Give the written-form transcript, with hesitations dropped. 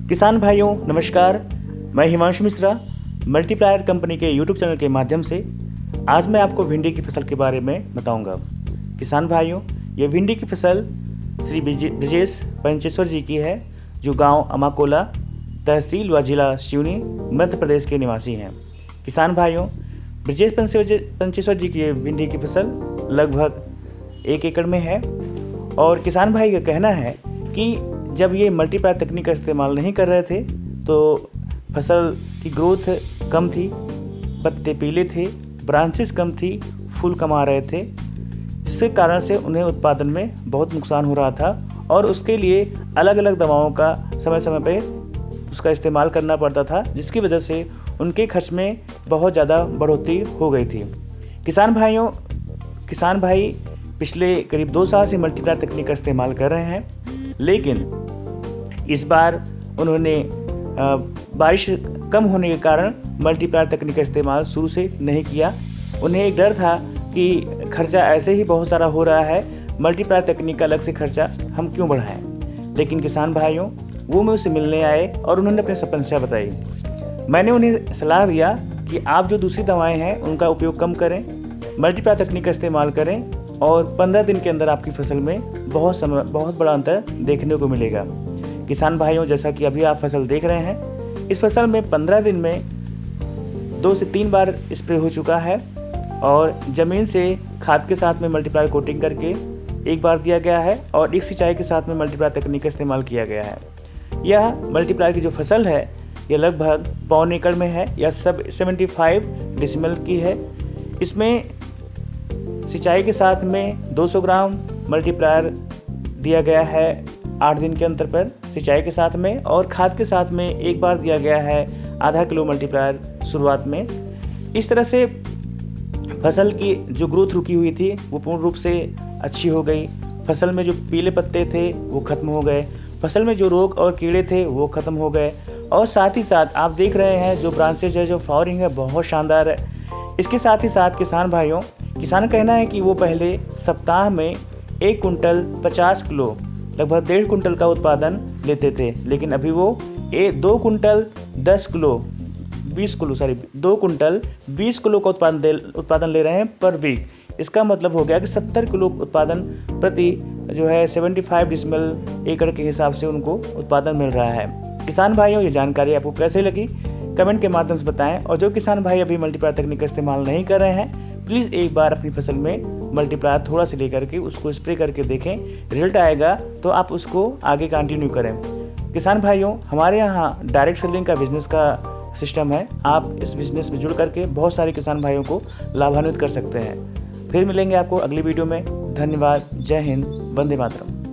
किसान भाइयों नमस्कार। मैं हिमांशु मिश्रा मल्टीप्लायर कंपनी के यूट्यूब चैनल के माध्यम से आज मैं आपको भिंडी की फसल के बारे में बताऊंगा। किसान भाइयों, ये भिंडी की फसल श्री ब्रजेश पंचेश्वर जी की है, जो गांव अमाकोला, तहसील व जिला सिवनी, मध्य प्रदेश के निवासी हैं। किसान भाइयों, ब्रजेश पंचेश्वर जी की ये भिंडी की फसल लगभग 1 एकड़ में है और किसान भाई का कहना है कि जब ये मल्टीप्लायर तकनीक का इस्तेमाल नहीं कर रहे थे तो फसल की ग्रोथ कम थी, पत्ते पीले थे, ब्रांचेस कम थी, फूल कम आ रहे थे, जिसके कारण से उन्हें उत्पादन में बहुत नुकसान हो रहा था और उसके लिए अलग अलग दवाओं का समय समय पे उसका इस्तेमाल करना पड़ता था, जिसकी वजह से उनके खर्च में बहुत ज़्यादा बढ़ोतरी हो गई थी। किसान भाई पिछले करीब 2 साल से मल्टीप्लायर तकनीक का इस्तेमाल कर रहे हैं, लेकिन इस बार उन्होंने बारिश कम होने के कारण मल्टीप्लायर तकनीक का इस्तेमाल शुरू से नहीं किया। उन्हें एक डर था कि खर्चा ऐसे ही बहुत सारा हो रहा है, मल्टीप्लायर तकनीक का अलग से खर्चा हम क्यों बढ़ाएं। लेकिन किसान भाइयों वो मुझसे मिलने आए और उन्होंने अपनी समस्या बताई। मैंने उन्हें सलाह दिया कि आप जो दूसरी दवाएं हैं उनका उपयोग कम करें, मल्टीप्लायर तकनीक का इस्तेमाल करें और 15 दिन के अंदर आपकी फसल में बहुत बड़ा अंतर देखने को मिलेगा। किसान भाइयों, जैसा कि अभी आप फसल देख रहे हैं, इस फसल में 15 दिन में 2 से 3 बार स्प्रे हो चुका है और ज़मीन से खाद के साथ में मल्टीप्लायर कोटिंग करके 1 बार दिया गया है और एक सिंचाई के साथ में मल्टीप्लायर तकनीक का इस्तेमाल किया गया है। यह मल्टीप्लायर की जो फसल है यह लगभग 1.25 एकड़ में है, यह सब 75 डेसिमल की है। इसमें सिंचाई के साथ में 200 ग्राम मल्टीप्लायर दिया गया है 8 दिन के अंतर पर सिंचाई के साथ में, और खाद के साथ में 1 बार दिया गया है आधा किलो मल्टीप्लायर शुरुआत में। इस तरह से फसल की जो ग्रोथ रुकी हुई थी वो पूर्ण रूप से अच्छी हो गई। फसल में जो पीले पत्ते थे वो खत्म हो गए, फसल में जो रोग और कीड़े थे वो खत्म हो गए, और साथ ही साथ आप देख रहे हैं जो ब्रांचेज है, जो फ्लावरिंग है, बहुत शानदार है। इसके साथ ही साथ किसान भाइयों, किसान का कहना है कि वो पहले सप्ताह में 1 कुंटल 50 किलो लगभग 1.5 कुंटल का उत्पादन लेते थे, लेकिन अभी वो 2 कुंटल 20 किलो का उत्पादन ले रहे हैं पर वीक। इसका मतलब हो गया कि 70 किलो उत्पादन प्रति जो है 75 डेसिमल एकड़ के हिसाब से उनको उत्पादन मिल रहा है। किसान भाइयों, ये जानकारी आपको कैसे लगी कमेंट के माध्यम से बताएं, और जो किसान भाई अभी मल्टीप्लायर तकनीक का इस्तेमाल नहीं कर रहे हैं प्लीज़ एक बार अपनी फसल में मल्टीप्लायर थोड़ा सा लेकर के उसको स्प्रे करके देखें, रिजल्ट आएगा तो आप उसको आगे कंटिन्यू करें। किसान भाइयों, हमारे यहाँ डायरेक्ट सेलिंग का बिजनेस का सिस्टम है, आप इस बिजनेस में जुड़ करके बहुत सारे किसान भाइयों को लाभान्वित कर सकते हैं। फिर मिलेंगे आपको अगली वीडियो में। धन्यवाद। जय हिंद। वंदे मातरम।